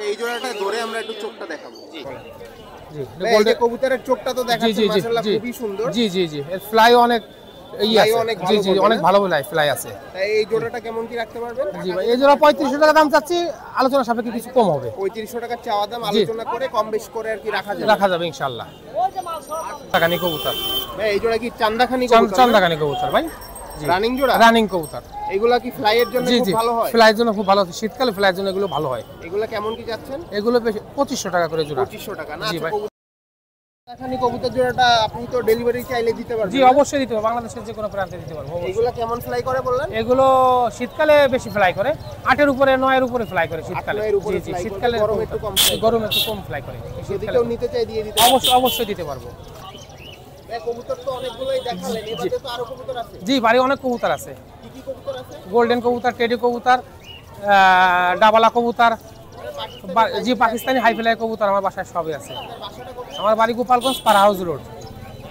এই জোড়াটা ধরে আমরা একটু চোখটা দেখাবো। জি ভাই, এই যে কবুতরের চোখটা তো জি দেখাচ্ছেন জি জি মাশাআল্লাহ জি খুবই সুন্দর। জি জি জি, এর ফ্লাই অনেক Fly আছে। অনেক জি ভালো জি, বলবে অনেক না? ভালো ফ্লাই আছে। তাই এই জোড়াটা কেমন কি রাখতে পারবেন? জি ভাই, এই জোড়া 3500 টাকা দাম চাচ্ছি, আলোচনা সাপেক্ষে কিছু কম হবে। 3500 টাকা চাওয়া দাম, আলোচনা করে কম বেশ করে আর কি রাখা যাবে। রাখা যাবে ইনশাআল্লাহ। টাকানি কবুতর ভাই, এই জোড়া কি চান্দাখানি কবুতর? চান্দাকানি কবুতর ভাই। জি, রানিং জোড়া? রানিং কবুতর। এগুলা কি ফ্লাইয়ের জন্য জি খুব জি, ভালো হয়? ফ্লাইয়ের জন্য খুব ভালো, শীতকালে ফ্লাইয়ের জন্য এগুলো ভালো হয়। এগুলা কেমন কি যাচ্ছেন? এগুলো বেশি 2500 টাকা করে জোড়া। 2500 টাকা না? জি আচ্ছা, ভাই। চান্দাখানি কবুতর জোড়াটা আপনি তো ডেলিভারি চাইলে দিতে পারবেন? জি অবশ্যই দিতে পারবো, বাংলাদেশের যে কোনো প্রান্তে দিতে পারবো অবশ্যই। এগুলা কেমন ফ্লাই করে বললেন? এগুলো শীতকালে বেশি ফ্লাই করে, 8 উপরে 9 উপরে ফ্লাই করে শীতকালে। 8-9 উপরে জি জি, fly করে, শীতকালে গরমে একটু কম fly করে। গরমে একটু কম ফ্লাই করে। যদি শীতকালে কেউ নিতে চাই দিয়ে দিতে অবশ্যই অবশ্যই দিতে পারবো। ভাই, কবুতর তো অনেকগুলোই দেখালেন, এর মধ্যে তো আরো কবুতর আছে। জি, বাড়ি অনেক কবুতর আছে। কি কি কবুতর আছে? গোল্ডেন কবুতর, টেডি কবুতর, ডাবালা কবুতর, জি পাকিস্তানি হাই ফ্লাই কবুতর আমার বাসায় সবই আছে। বাসাটা কোথায়? আমার বাড়ি গোপালগঞ্জ, পাড়া হাউস রোড।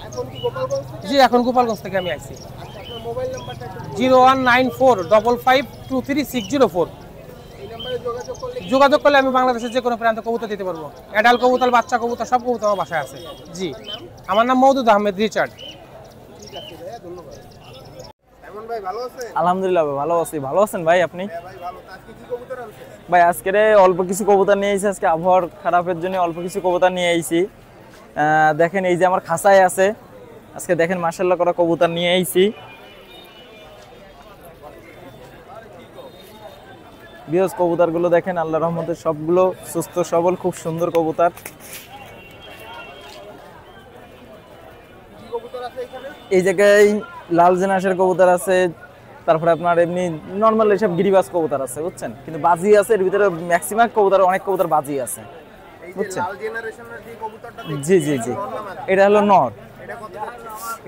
এখন কি গোপালগঞ্জ থেকে? জি, এখন গোপালগঞ্জ থেকে আমি আসছি। আচ্ছা, আপনার মোবাইল নাম্বারটা একটু বলুন। 019455232604। এই নাম্বারে যোগাযোগ করলে আমি বাংলাদেশের যে কোনো প্রান্তে কবুতর দিতে পারবো। অ্যাডাল্ট কবুতর, বাচ্চা কবুতর, সব কবুতর আমার বাসায় আছে। জি, আমার নাম মওদুদ আহমেদ রিচার্ড। আলহামদুলিল্লাহ ভাই, ভালো আছি। ভালো আছেন ভাই আপনি? ভাই আজকে অল্প কিছু কবুতর নিয়ে এসেছি। আজকে আবহাওয়ার খারাপের জন্য অল্প কিছু কবুতর নিয়ে এসেছি। দেখেন এই যে আমার খাঁচায় আছে, আজকে দেখেন মাশাআল্লাহ করা কবুতর নিয়ে এসেছি। বিয়স কবুতরগুলো দেখেন আল্লাহর রহমতে সবগুলো সুস্থ সবল, খুব সুন্দর কবুতর। এই জায়গায় লাল জেনাসের কবুতর আছে, তারপরে আপনার এমনি নর্মাল এসব গিরিবাজ কবুতর আছে বুঝছেন, কিন্তু বাজি আছে এর ভিতরে ম্যাক্সিমাম কবুতর, অনেক কবুতর বাজি আছে বুঝছেন। জি জি জি, এটা হলো নর।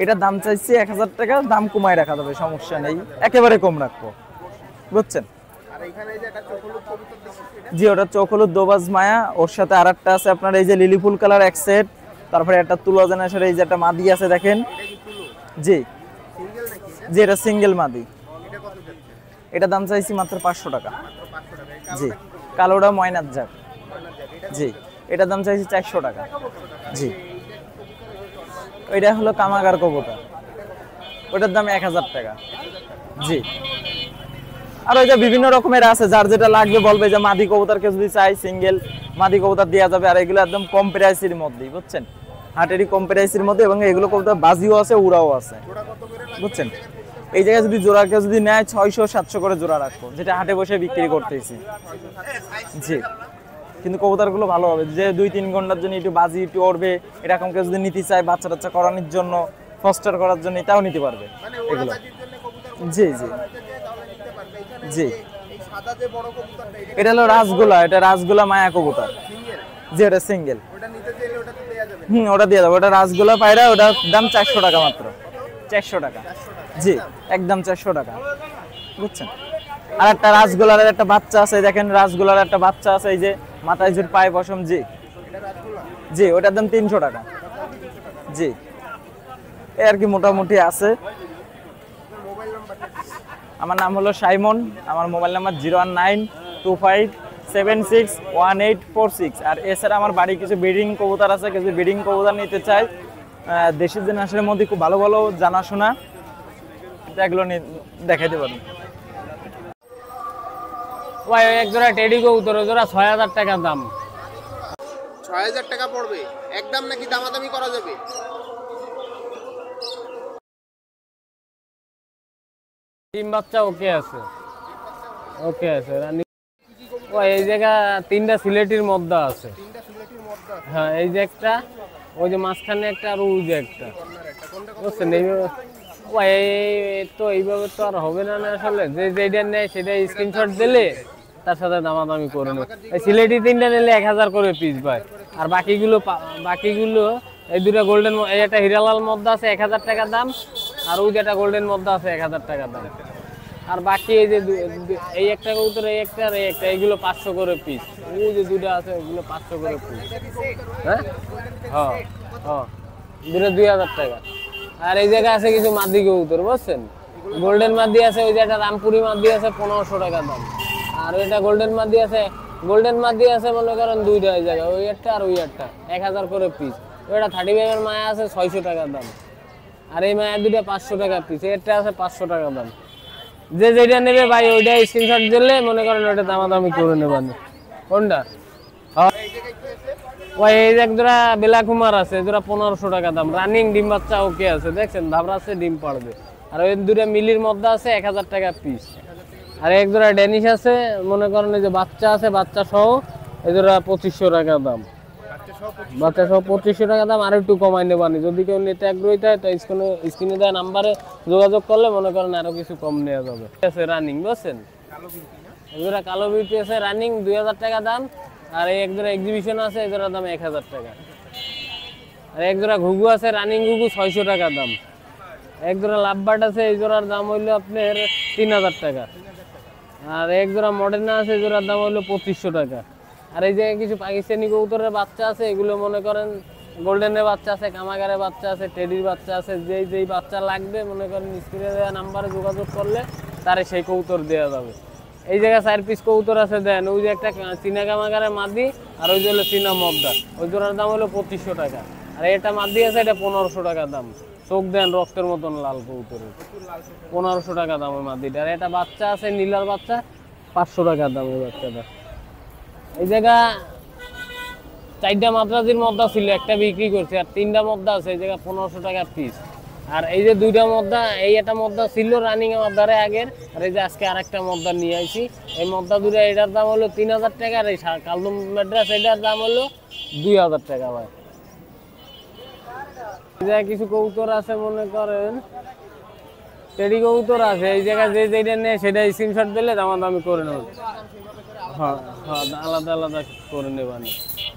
এটার দাম চাইছি 1000 টাকা, দাম কমায় রাখা যাবে, সমস্যা নেই, একেবারে কম রাখবো বুঝছেন। জি, ওটা চোখ হলুদ দোবাজ মায়া, ওর সাথে আর একটা আছে আপনার এই যে লিলি ফুল কালার এক সেট, তারপরে একটা তুলা জেনাসের এই যে একটা মাদি আছে দেখেন। জি জি, এটা সিঙ্গেল মাদি। এটা দাম চাইছি মাত্র 500 টাকা। জি, কালোটা ময়নার জাত। জি, এটার দাম চাইছি 400 টাকা। জি, এটা হলো কামাগার কবুতর, ওটার দাম 1000 টাকা। জি, আর ওই যে বিভিন্ন রকমের আছে, যার যেটা লাগবে বলবে যে মাদি কবুতর কেউ যদি চাই সিঙ্গেল মাদি কবুতর দেওয়া যাবে। আর এগুলো একদম কম প্রাইসের মধ্যেই বুঝছেন, হাটেরই কম প্রাইসের মধ্যে, এবং এগুলো কবুতর বাজিও আছে, উড়াও আছে বুঝছেন। এই জায়গায় যদি জোড়া কেউ যদি নেয় 600-700 করে জোড়া রাখবো, যেটা হাটে বসে বিক্রি করতেছি। জি, কিন্তু কবুতরগুলো ভালো হবে, যে 2-3 ঘন্টার জন্য একটু বাজি একটু উড়বে, এরকম কেউ যদি নিতে চায় বাচ্চা টাচ্চা করানোর জন্য, ফস্টার করার জন্য, তাও নিতে পারবে এগুলো। জি জি জি, এটা হলো রাসগোলা, এটা রাসগোলা মায়া কবুতর। জি, এটা সিঙ্গেল। ওটা দিয়ে যাবো, ওটা রাসগোলা পায়রা, ওটার দাম 400 টাকা মাত্র। 400 টাকা। জি, একদম 400 টাকা বুঝছেন। আর একটা রাসগোলার একটা বাচ্চা আছে দেখেন, রাসগোলার একটা বাচ্চা আছে এই যে মাথায় ঝুট পায়ে পশম। জি জি, ওটার দাম 300 টাকা। জি, এই আর কি মোটামুটি আছে। আমার নাম হলো সাইমন, আমার মোবাইল নাম্বার 01925761846। আর এছাড়া আমার বাড়ি কিছু ব্রিডিং কবুতর আছে, কিছু ব্রিডিং কবুতর নিতে চাই দেশি জেনারেশনের মধ্যে, খুব ভালো ভালো জানাশোনা, এগুলো দেখাইতে পারেন। ভাই এক জোড়া টেডি কবুতর, জোড়া 6000 টাকা দাম। 6000 টাকা পড়বে একদম, নাকি দামাদামি করা যাবে? ডিম বাচ্চা ওকে আছে, ওকে আছে। ওই এই জায়গা 3টা সিলেটির মধ্যে আছে। হ্যাঁ, এই যে একটা, ওই যে মাঝখানে একটা, আর ওই যে একটা বুঝছেন। এইভাবে ওই তো এইভাবে তো আর হবে না না আসলে, যে যেটা নেয় সেটা স্ক্রিনশট দিলে তার সাথে দামাদামি করে নেব। এই সিলেটি 3টা নিলে 1000 করে পিস ভাই। আর বাকিগুলো এই দুটো গোল্ডেন, এই একটা হিরালাল মধ্যে আছে 1000 টাকা দাম, আর ওই যে একটা গোল্ডেন মধ্যে আছে 1000 টাকা দাম। আর বাকি এই যে এই একটা কবুতর, এই একটা আর এই একটা, এইগুলো 500 করে পিস। ওই যে দুটো আছে ওগুলো 500 করে পিস। হ্যাঁ হ্যাঁ হ্যাঁ, দুটো 2000 টাকা। আর এই জায়গায় আছে কিছু মাদি কবুতর বুঝছেন, গোল্ডেন মাদি আছে, ওই যে একটা রামপুরি মাদি আছে 1500 টাকা দাম। আর ওইটা গোল্ডেন মাদি আছে মনে করেন দুইটা, এই জায়গায় ওই একটা আর ওই একটা 1000 করে পিস। ওইটা 35 মায়া আছে 600 টাকা দাম। আর এই মায়া দুটা 500 টাকা পিস, এটা আছে 500 টাকা দাম। যে যেটা নেবে ভাই ওইটা স্ক্রিনশট দিলে মনে করেন ওইটা দামাদামি করে নেবেন। কোনটা? ওই এই এক জোড়া বেলা কুমার আছে, জোড়া 1500 টাকা দাম, রানিং ডিম বাচ্চা ওকে আছে, দেখছেন ধাবড়াচ্ছে ডিম পাড়বে। আর ওই দুটা মিলির মধ্যে আছে 1000 টাকা পিস। আর এক জোড়া ড্যানিশ আছে মনে করেন যে বাচ্চা আছে, বাচ্চা সহ এই জোড়া 2500 টাকা দাম। বাচ্চা সহ 2500 টাকা দাম। আর একটু কমাই নেবানি, যদি কেউ নিতে আগ্রহী থাকে তো স্ক্রিনে দেওয়া নাম্বারে যোগাযোগ করলে মনে করেন আরো কিছু কম নেওয়া যাবে। আছে রানিং বুঝছেন, এগুলো কালো বিউটি আছে রানিং 2000 টাকা দাম। আর এই এক জোড়া এক্সিবিশন আছে, এই জোড়ার দাম 1000 টাকা। আর এক জোড়া ঘুঘু আছে রানিং ঘুঘু 600 টাকা দাম। এক জোড়া লাভবার্ড আছে, এই জোড়ার দাম হইলো আপনার 3000 টাকা। আর এক জোড়া মডার্না আছে, এই জোড়ার দাম হইলো 2500 টাকা। আর এই জায়গায় কিছু পাকিস্তানি কবুতরের বাচ্চা আছে, এগুলো মনে করেন গোল্ডেনের বাচ্চা আছে, কামাগারের বাচ্চা আছে, টেডির বাচ্চা আছে। যেই বাচ্চা লাগবে মনে করেন স্ক্রিনে দেওয়া নাম্বারে যোগাযোগ করলে তারে সেই কবুতর দেওয়া যাবে। এই জায়গায় 4 পিস কবুতর আছে দেন, ওই যে একটা চীনা কামাগারের মাদি আর ওই যে হলো চীনা মদ্দা, ওই জোড়ার দাম হলো 2500 টাকা। আর এটা মাদি আছে, এটা 1500 টাকা দাম। চোখ দেন রক্তের মতন লাল কবুতরের, 1500 টাকা দাম ওই মাদিটা। আর এটা বাচ্চা আছে নীলার বাচ্চা, 500 টাকা দাম ওই বাচ্চাটা। এই জায়গা 4টা মাদ্রাজির মদ্দা ছিল, একটা বিক্রি করছে, আর 3টা মদ্দা আছে এই জায়গা 1500 টাকা পিস। আর এই যে 2টা মদ্দা, এই একটা মদ্দা ছিল রানিং আমার দ্বারে আগের, আর এই যে আজকে আরেকটা মদ্দা নিয়ে আইছি। এই মদ্দা দুটো, এটার দাম হলো 3000 টাকা, আর এই কালদম ম্যাড্রাস এটার দাম হলো 2000 টাকা ভাই। এই জায়গায় কিছু কবুতর আছে, মনে করেন টেডি কবুতর আছে, এই জায়গায় যে যেটা নেয় সেটা স্ক্রিনশট দিলে দামাদামি করে নেব। হ্যাঁ হ্যাঁ, আলাদা আলাদা করে নেবানি।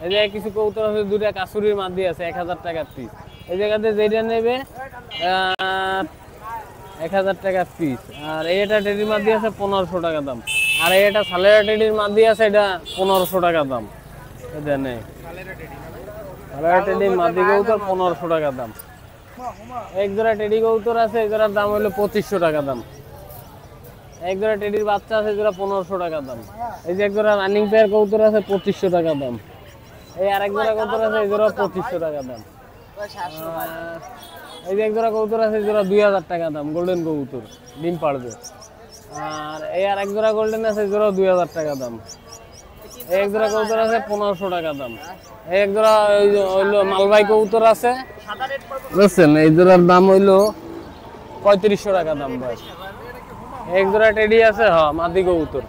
এই জায়গায় কিছু কবুতর আছে, 2টা কাসুরির মাদি আছে 1000 টাকা পিস। এই জায়গাতে যেটা নেবে 1000 টাকা পিস। আর এইটা টেডির মাদি আছে 1500 টাকা দাম। আর এইটা সালেরা টেডির মাদি আছে, এটা 1500 টাকা দাম। এটা নেই সালেরা টেডির মাদি কবুতর 1500 টাকা দাম। এক জোড়া টেডি কবুতর আছে, এই জোড়ার দাম হলো 2500 টাকা দাম। এক জোড়া টেডির বাচ্চা আছে, জোড়া 1500 টাকা দাম। এই যে এক জোড়া রানিং পেয়ার কবুতর আছে 2500 টাকা দাম। এই আরেক জোড়া কবুতর আছে, এই জোড়া 2500 টাকা দাম। এই যে এক জোড়া কবুতর আছে, এই জোড়া 2000 টাকা দাম, গোল্ডেন কবুতর, ডিম পাড়বে। আর এই আরেক জোড়া গোল্ডেন আছে, এই জোড়া 2000 টাকা দাম। এই এক জোড়া কবুতর আছে 1500 টাকা দাম। এই এক জোড়া হইলো মালবাই কবুতর আছে, বুঝছেন, এই জোড়ার দাম হইলো 3500 টাকা দাম ভাই। এক জোড়া টেডি আছে, হ্যাঁ মাদি কবুতর,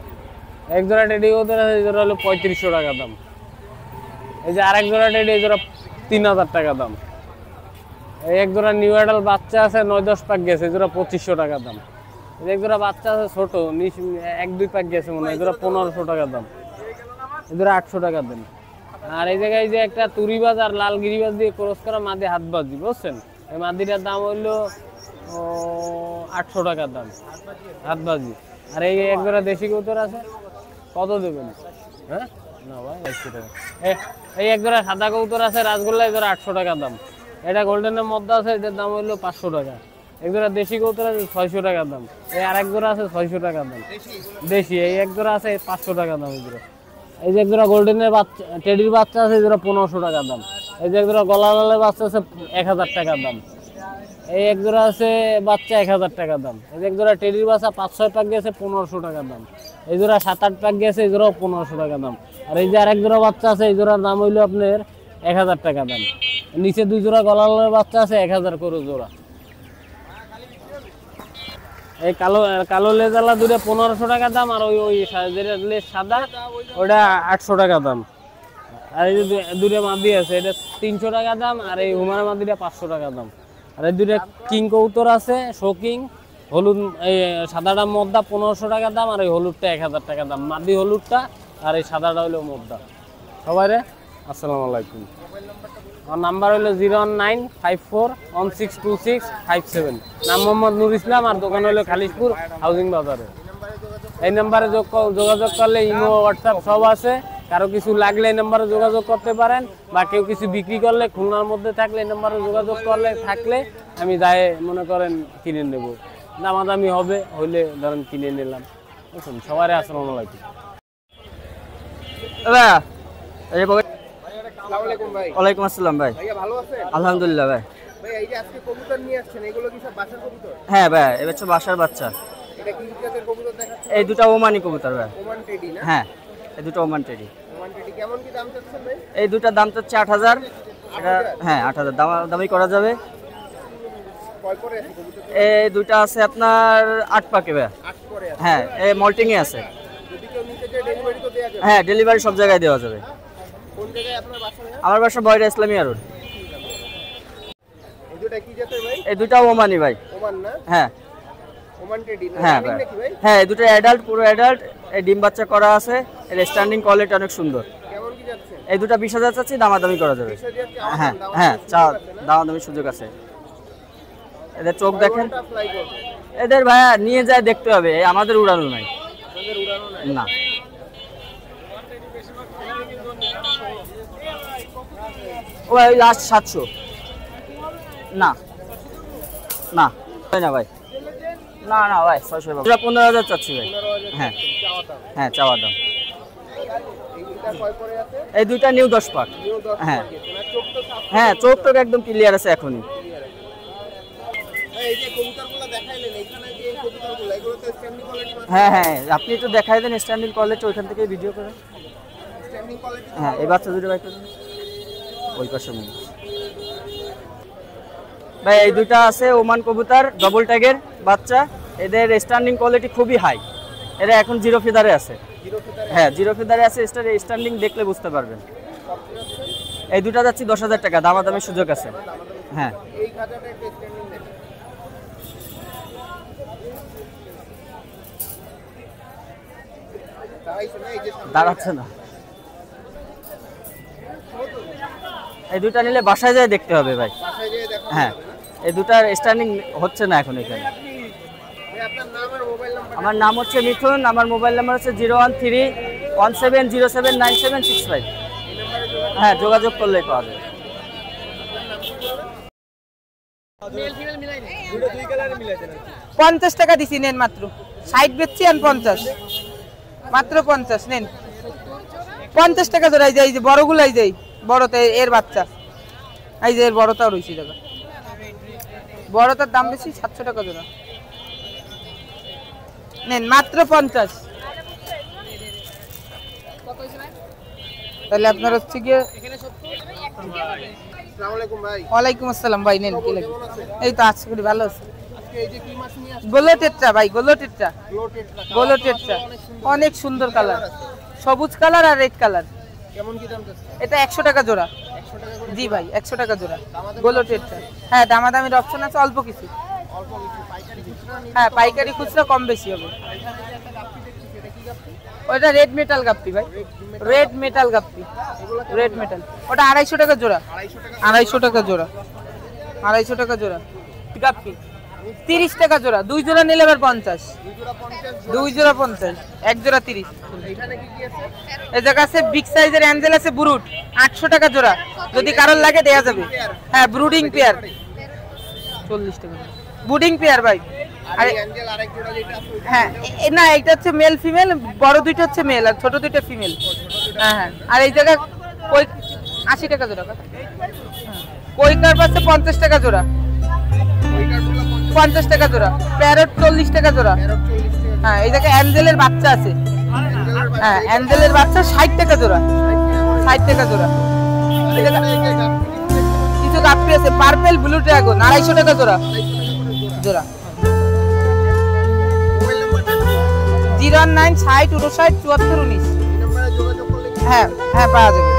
এক জোড়া টেডি কবুতর আছে, এই জোড়া হলো 3500 টাকা দাম। এই যে আরেক জোড়া টেডি, এই জোড়া 3000 টাকা দাম। এই এক জোড়া নিউ অ্যাডাল বাচ্চা আছে 9-10 পাক গেছে, এই জোড়া 2500 টাকা দাম। এই এক জোড়া বাচ্চা আছে ছোট 1-2 পাক গেছে মনে হয়, এই জোড়া 1500 টাকা দাম। এই জোড়া 800 টাকা দাম। আর এই জায়গায় যে একটা তুরিবাজ আর লাল গিরিবাজ দিয়ে ক্রস করা মাদি হাতবাজি, বুঝছেন, এই মাদিটার দাম হইলো 800 টাকা দাম, হাতবাজি। আর এই এক জোড়া দেশি কবুতর আছে, কত দেবেন? হ্যাঁ না ভাই 100 টাকা। এই এক জোড়া সাদা কবুতর আছে রাসগোল্লা, এই জোড়া 800 টাকা দাম। এটা গোল্ডেনের মধ্যে আছে, এটার দাম হইলো 500 টাকা। এক জোড়া দেশি কবুতর আছে 600 টাকা দাম। এই আরেক জোড়া আছে 600 টাকা দাম দেশি। এই এক জোড়া আছে 500 টাকা দাম। এই জোড়া, এই যে এক জোড়া গোল্ডেনের বাচ্চা টেডির বাচ্চা আছে, এই জোড়া 1500 টাকা দাম। এই যে এক জোড়া গলা লালের বাচ্চা আছে 1000 টাকা দাম। এই এক জোড়া আছে বাচ্চা 1000 টাকা দাম। এই যে এক জোড়া টেডির বাচ্চা 5-6 পাক গেছে 1500 টাকা দাম। এই জোড়া 7-8 পাক গেছে, এই জোড়া 1500 টাকা দাম। আর এই যে আরেক জোড়া বাচ্চা আছে, এই জোড়ার দাম হইলো আপনার 1000 টাকা দাম। নিচে 2 জোড়া গলা লালের বাচ্চা আছে 1000 করে জোড়া। এই কালো লেজালা দুটো 1500 টাকা দাম। আর ওই যেটা লেজ সাদা ওটা 800 টাকা দাম। আর এই যে দুটো মাদি আছে, এটা 300 টাকা দাম। আর এই হুমার মাদিটা 500 টাকা দাম। আর এই দুটো কিং কবুতর আছে, শোকিং হলুদ, এই সাদাটা মদ্দা 1500 টাকা দাম। আর এই হলুদটা 1000 টাকা দাম, মাদি হলুদটা। আর এই সাদাটা হলো মদ্দা। সবাই রে আসসালামু আলাইকুম। আমার নাম্বার হলো 01954162657। নাম মোহাম্মদ নুর ইসলাম। আর দোকান হলো খালিশপুর হাউজিং বাজারে। এই নাম্বারে যোগাযোগ করলে ইমো হোয়াটসঅ্যাপ সব আছে। কারো কিছু লাগলে এই নাম্বারে যোগাযোগ করতে পারেন, বা কেউ কিছু বিক্রি করলে খুলনার মধ্যে থাকলে এই নাম্বারে যোগাযোগ করলে থাকলে আমি যাই মনে করেন কিনে নেব, দামাদামি হবে, হইলে ধরেন কিনে নিলাম। বুঝছেন, সবাই আসসালামু আলাইকুম। ওয়ালাইকুম আসসালাম ভাই। আলহামদুলিল্লাহ ভাই। হ্যাঁ ভাই, এবার তো বাসার বাচ্চা। এই দুটা ওমানি কবুতর ভাই। হ্যাঁ, এই দুটো ওমান টেডি। এই দুটার দাম চাচ্ছে 8000। হ্যাঁ 8000 দামি করা যাবে। এই দুটা আছে আপনার 8 পাকে ভাই। হ্যাঁ, এই মল্টিংয়ে আছে। হ্যাঁ, ডেলিভারি সব জায়গায় দেওয়া যাবে। আমার বাসা বয়রা ইসলামিয়া রোড। এই দুটা ওমানি ভাই। হ্যাঁ হ্যাঁ ভাই। হ্যাঁ, এই দুটো অ্যাডাল্ট, পুরো অ্যাডাল্ট। এই ডিম বাচ্চা করা আছে। এর স্ট্যান্ডিং কোয়ালিটি অনেক সুন্দর। এই দুটা 20,000 চাচ্ছি, দামাদামি করা যাবে। হ্যাঁ হ্যাঁ, দামাদামি সুযোগ আছে। এদের চোখ দেখেন, এদের ভাইয়া নিয়ে যায় দেখতে হবে, আমাদের উড়ানো নাই না। ওই লাস্ট 700। না না না ভাই, না না ভাই 600 জোড়া 15,000 চাচ্ছি ভাই। হ্যাঁ হ্যাঁ চাওয়া দাম। এই দুইটা নিউ 10 পাক। হ্যাঁ হ্যাঁ চোখ টোক একদম ক্লিয়ার আছে এখনই। হ্যাঁ হ্যাঁ আপনি একটু দেখাই দেন স্ট্যান্ডিং কোয়ালিটি, ওইখান থেকে ভিডিও করেন। হ্যাঁ এই বাচ্চা দুটো ভাই করেন ওই পাশে মনে ভাই। এই দুইটা আছে ওমান কবুতর ডবল ট্যাগের বাচ্চা, এদের স্ট্যান্ডিং কোয়ালিটি খুবই হাই। এরা এখন জিরো ফিদারে আছে। হ্যাঁ জিরো ফিদারে আছে, স্ট্যান্ডিং দেখলে বুঝতে পারবেন। এই দুটা যাচ্ছি 10,000 টাকা, দামাদামের সুযোগ আছে। হ্যাঁ দাঁড়াচ্ছে না। এই দুটা নিলে বাসায় যায় দেখতে হবে ভাই। হ্যাঁ এই দুটার স্ট্যান্ডিং হচ্ছে না এখন এখানে। আমার নাম হচ্ছে মিথুন, আমার মোবাইল নাম্বার হচ্ছে 01317079765। হ্যাঁ যোগাযোগ করলেই পাওয়া যাবে। 50 টাকা দিছি, নেন মাত্র 60 বেচছি আর 50, মাত্র 50 নেন। 50 টাকা জোড়া। এই যে বড়গুলো, এই যে বড়তে এর বাচ্চা, এই যে এর বড়টাও রয়েছে টাকা। বড়টার দাম বেশি, 700 টাকা জোড়া নেন, মাত্র 50। তাহলে আপনার হচ্ছে গিয়ে ওয়ালাইকুম আসসালাম ভাই, নেন কি লাগে? এই তো আজকে করি ভালো আছে। গোলো টেট্রা ভাই, গোলো টেট্রা, গোলো টেট্রা অনেক সুন্দর কালার, সবুজ কালার আর রেড কালার। এটা 100 টাকা জোড়া। জি ভাই 100 টাকা জোড়া গোলো টেট্রা। হ্যাঁ দামাদামির অপশন আছে অল্প কিছু। হ্যাঁ পাইকারি খুচরা কম বেশি হবে। ওটা রেড মেটাল গাপ্পি ভাই, রেড মেটাল গাপ্পি, রেড মেটাল। ওটা 250 টাকা জোড়া, 250 টাকা জোড়া, 250 টাকা জোড়া গাপ্পি। 30 টাকা জোড়া, 2 জোড়া নিলে আবার 50, 2 জোড়া 50, 1 জোড়া 30। এই জায়গা আছে বিগ সাইজের অ্যাঞ্জেল আছে ব্রুড, 800 টাকা জোড়া, যদি কারোর লাগে দেয়া যাবে। হ্যাঁ ব্রুডিং পেয়ার 40 টাকা ব্রুডিং পেয়ার ভাই। হ্যাঁ না এটা হচ্ছে মেল ফিমেল, বড় দুইটা হচ্ছে মেল আর ছোট দুইটা ফিমেল। হ্যাঁ হ্যাঁ আর এই জায়গা কই 80 টাকা জোড়া। কই কার পাশে 50 টাকা জোড়া, 50 টাকা জোড়া। প্যারট 40 টাকা জোড়া। হ্যাঁ এই জায়গায় অ্যাঞ্জেলের বাচ্চা আছে। হ্যাঁ অ্যাঞ্জেলের বাচ্চা 60 টাকা জোড়া, 60 টাকা জোড়া। কিছু গাপ্পি আছে পার্পল ব্লু ড্রাগন 250 টাকা জোড়া, জোড়া। 01960 59 74 19। হ্যাঁ হ্যাঁ পাওয়া যাবে।